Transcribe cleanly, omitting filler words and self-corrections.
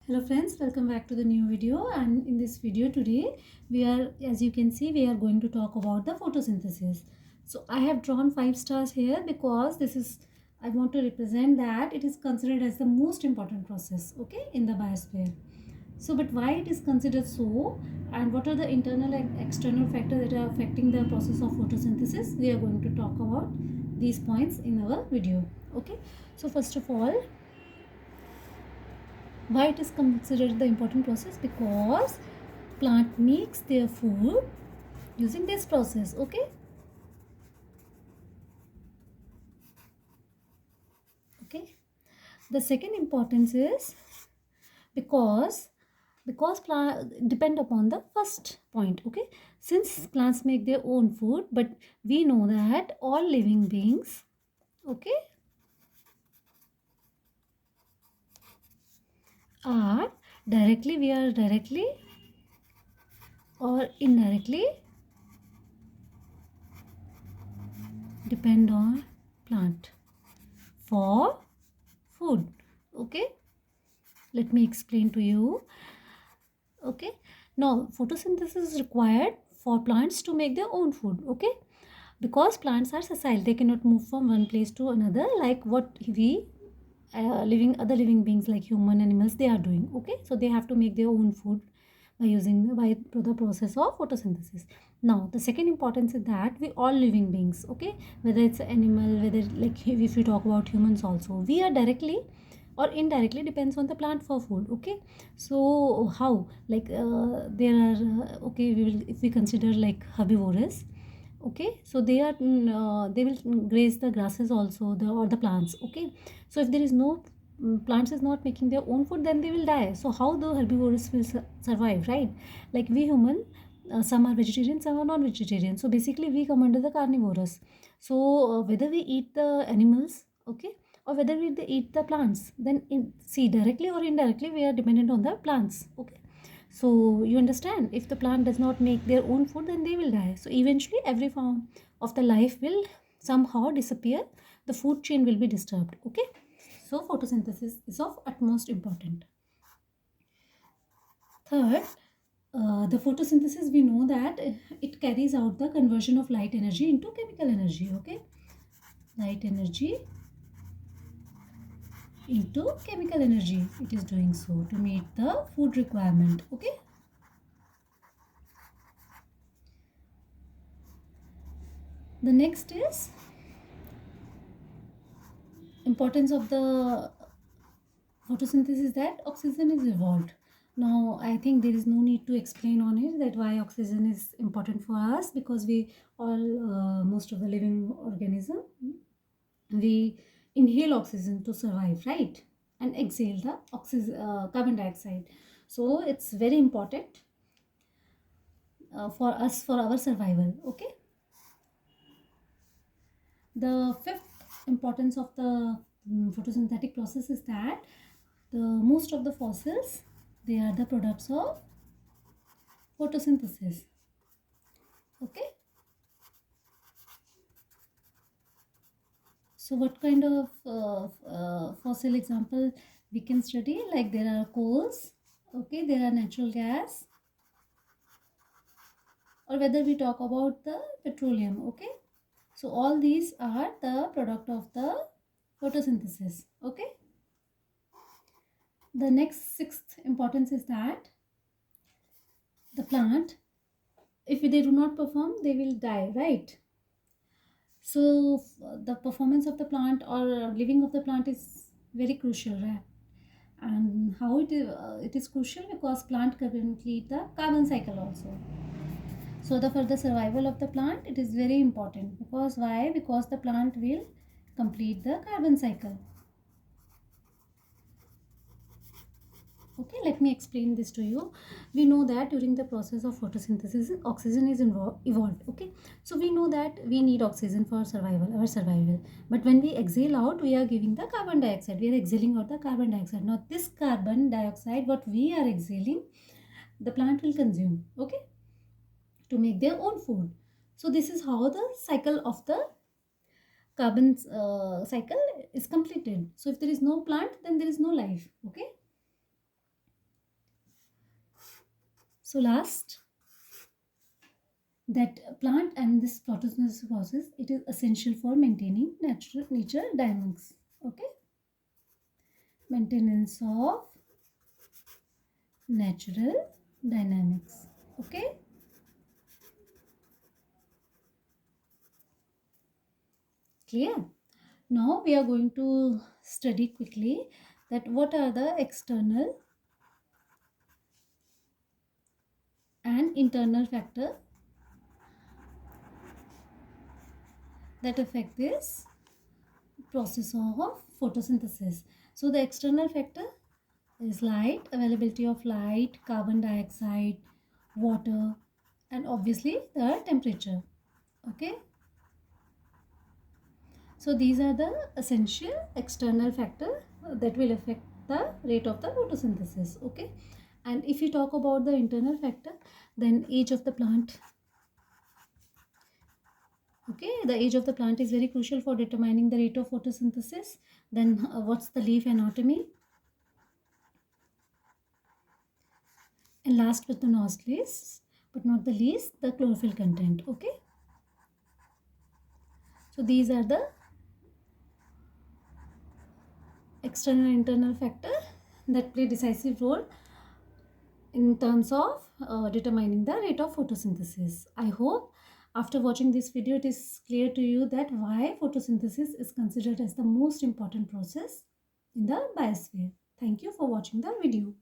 Hello friends, welcome back to the new video. And in this video today as you can see, we are going to talk about the photosynthesis. So I have drawn 5 stars here because I want to represent that it is considered as the most important process, okay, in the biosphere. So but why it is considered so, and what are the internal and external factors that are affecting the process of photosynthesis, we are going to talk about these points in our video. Okay, so first of all, why it is considered the important process? Because plant makes their food using this process. Okay, the second importance is because plant depend upon the first point. Okay, since plants make their own food, but we know that all living beings, okay, are directly or indirectly depend on plant for food. Okay, let me explain to you. Okay, now photosynthesis is required for plants to make their own food. Okay, because plants are sessile, they cannot move from one place to another like what we other living beings like human animals they are doing. Okay, so they have to make their own food by the process of photosynthesis. Now the second importance is that we all living beings, okay, whether it's animal, whether like if we talk about humans also, we are directly or indirectly depends on the plant for food. Okay, so how, like there are okay, we will, if we consider like herbivores, okay, so they will graze the grasses also, the or the plants. Okay, so if there is no plants is not making their own food, then they will die. So how the herbivores will survive, right? Like we human, some are vegetarian, some are non-vegetarian, so basically we come under the carnivorous. So whether we eat the animals, okay, or whether we eat the plants, then see, directly or indirectly we are dependent on the plants. Okay, so you understand, if the plant does not make their own food, then they will die. So eventually every form of the life will somehow disappear, the food chain will be disturbed. Okay, so photosynthesis is of utmost important. Third, the photosynthesis, we know that it carries out the conversion of light energy into chemical energy. Okay, light energy into chemical energy, it is doing so to meet the food requirement. Okay, the next is importance of the photosynthesis, that oxygen is evolved. Now I think there is no need to explain on it that why oxygen is important for us, because we all most of the living organism, we inhale oxygen to survive, right, and exhale the oxygen, carbon dioxide. So it's very important for us, for our survival. Okay, the fifth importance of the photosynthetic process is that the most of the fossils, they are the products of photosynthesis. Okay, so what kind of fossil example we can study? Like there are coals, okay, there are natural gas, or whether we talk about the petroleum. Okay, so all these are the product of the photosynthesis. Okay, the next sixth importance is that the plant, if they do not perform, they will die, right? So the performance of the plant or living of the plant is very crucial, right? And how it is crucial because plant can complete the carbon cycle also. So the for the survival of the plant, it is very important. Because why? Because the plant will complete the carbon cycle. Okay, let me explain this to you. We know that during the process of photosynthesis, oxygen is evolved. Okay, so we know that we need oxygen for survival, our survival. But when we exhale out, we are giving the carbon dioxide. We are exhaling out the carbon dioxide. Now this carbon dioxide, what we are exhaling, the plant will consume. Okay, to make their own food. So this is how the cycle of the carbon cycle is completed. So if there is no plant, then there is no life. Okay. So last, that plant and this photosynthesis process, it is essential for maintaining nature dynamics. Okay, maintenance of natural dynamics. Okay, clear? Now we are going to study quickly that what are the external and internal factor that affect this process of photosynthesis. So the external factor is light, availability of light, carbon dioxide, water, and obviously the temperature. Okay, so these are the essential external factor that will affect the rate of the photosynthesis. Okay, and if you talk about the internal factor, then age of the plant. Okay, the age of the plant is very crucial for determining the rate of photosynthesis. Then what's the leaf anatomy? And last but not least, the chlorophyll content. Okay, so these are the external and internal factor that play decisive role in terms of determining the rate of photosynthesis. I hope after watching this video it is clear to you that why photosynthesis is considered as the most important process in the biosphere. Thank you for watching the video.